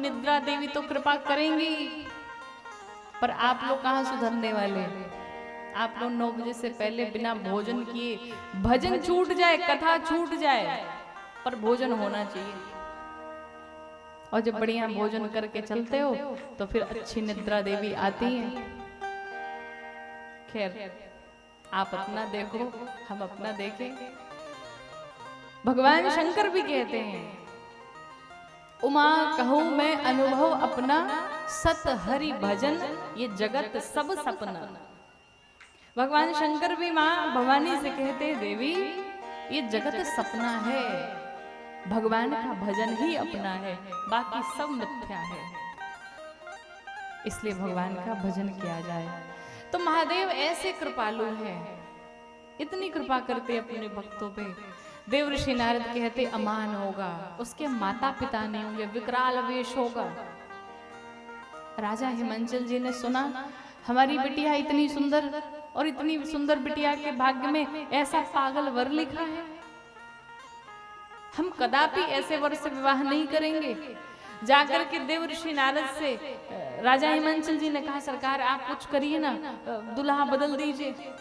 निद्रा देवी तो कृपा करेंगी, पर आप लोग कहाँ सुधरने वाले। आप लोग 9 बजे से पहले बिना भोजन किए, भजन छूट जाए, कथा छूट जाए, पर भोजन होना चाहिए। और जब बढ़िया भोजन करके चलते हो तो फिर अच्छी निद्रा देवी आती है। खैर, आप अपना देखो, हम अपना देखें। भगवान शंकर भी कहते हैं, उमा कहूं मैं अनुभव अपना, सत हरि भजन ये जगत सब सपना। भगवान शंकर भी माँ भवानी से कहते, देवी ये जगत सपना है, भगवान का भजन ही अपना है, बाकी सब मिथ्या है, इसलिए भगवान का भजन किया जाए। तो महादेव ऐसे कृपालु हैं, इतनी कृपा करते अपने भक्तों पे। देव ऋषि नारद कहते अमान होगा, उसके माता पिता नहीं होंगे, विकराल वेश होगा। राजा हिमांचल जी ने सुना हमारी बिटिया इतनी सुंदर, और इतनी सुंदर बिटिया के भाग्य में ऐसा पागल वर लिखा है, हम कदापि ऐसे वर से विवाह नहीं करेंगे। जाकर के देव ऋषि नारद से राजा हिमांचल जी ने कहा, सरकार आप कुछ करिए ना, दुल्हा बदल दीजिए।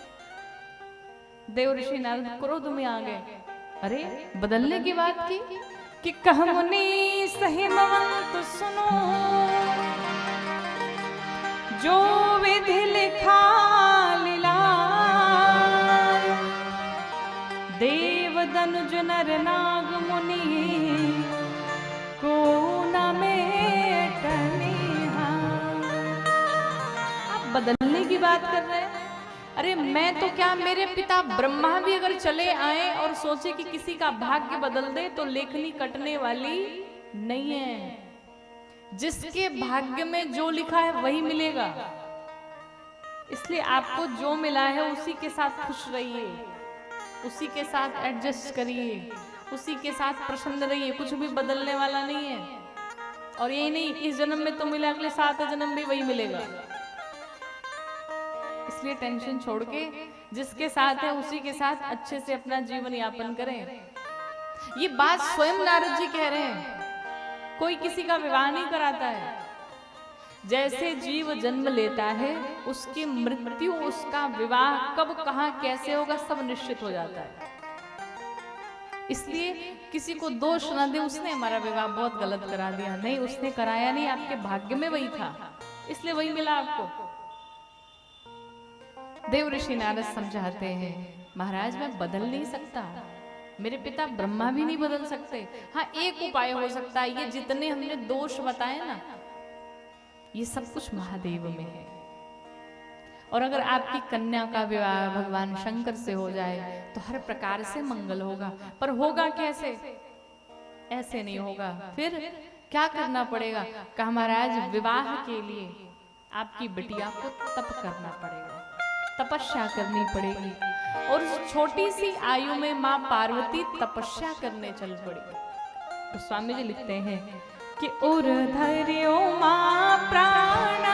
देव ऋषि नारद क्रोध में आ गए, अरे बदलने की बात की कि कह मुनि सहिमवंत सुनो, जो विधि लिखा लीला, देव दनुज नर नाग मुनि को न में कनिहा। आप बदलने की बात कर रहे हैं? अरे मैं तो क्या, मेरे पिता ब्रह्मा भी अगर चले आए और सोचे कि किसी का भाग्य बदल दे तो लेखनी कटने वाली नहीं है। जिसके भाग्य में जो लिखा है वही मिलेगा, इसलिए आपको जो मिला है उसी के साथ खुश रहिए, उसी के साथ एडजस्ट करिए, उसी के साथ प्रसन्न रहिए, कुछ भी बदलने वाला नहीं है। और यही नहीं इस जन्म में तो मिला, अगले 7 जन्म भी वही मिलेगा। इसलिए टेंशन छोड़ के जिसके साथ है उसी के साथ अच्छे से अपना जीवन यापन करें। ये बात स्वयं नारद जी कह रहे हैं, कोई किसी का विवाह नहीं कराता है। जैसे जीव जन्म लेता है, उसकी मृत्यु, उसका विवाह कब कहां कैसे होगा सब निश्चित हो जाता है। इसलिए किसी को दोष न दे, उसने हमारा विवाह बहुत गलत करा दिया, नहीं उसने कराया नहीं, आपके भाग्य में वही था, इसलिए वही मिला आपको। देव ऋषि नारद समझाते हैं, महाराज मैं बदल नहीं सकता, मेरे पिता ब्रह्मा भी नहीं बदल सकते। हाँ एक उपाय हो सकता है, ये जितने हमने दोष बताए ना, ये सब कुछ महादेव में है। और अगर आपकी कन्या का विवाह भगवान शंकर से हो जाए तो हर प्रकार से मंगल होगा। पर होगा कैसे? ऐसे नहीं होगा। फिर क्या करना पड़ेगा? कहा महाराज विवाह के लिए आपकी बिटिया को तप करना पड़ेगा, तपस्या करनी पड़ेगी। और उस छोटी सी आयु में माँ पार्वती तपस्या करने चल पड़ी। तो स्वामी जी लिखते हैं कि उर धरियो माँ प्राण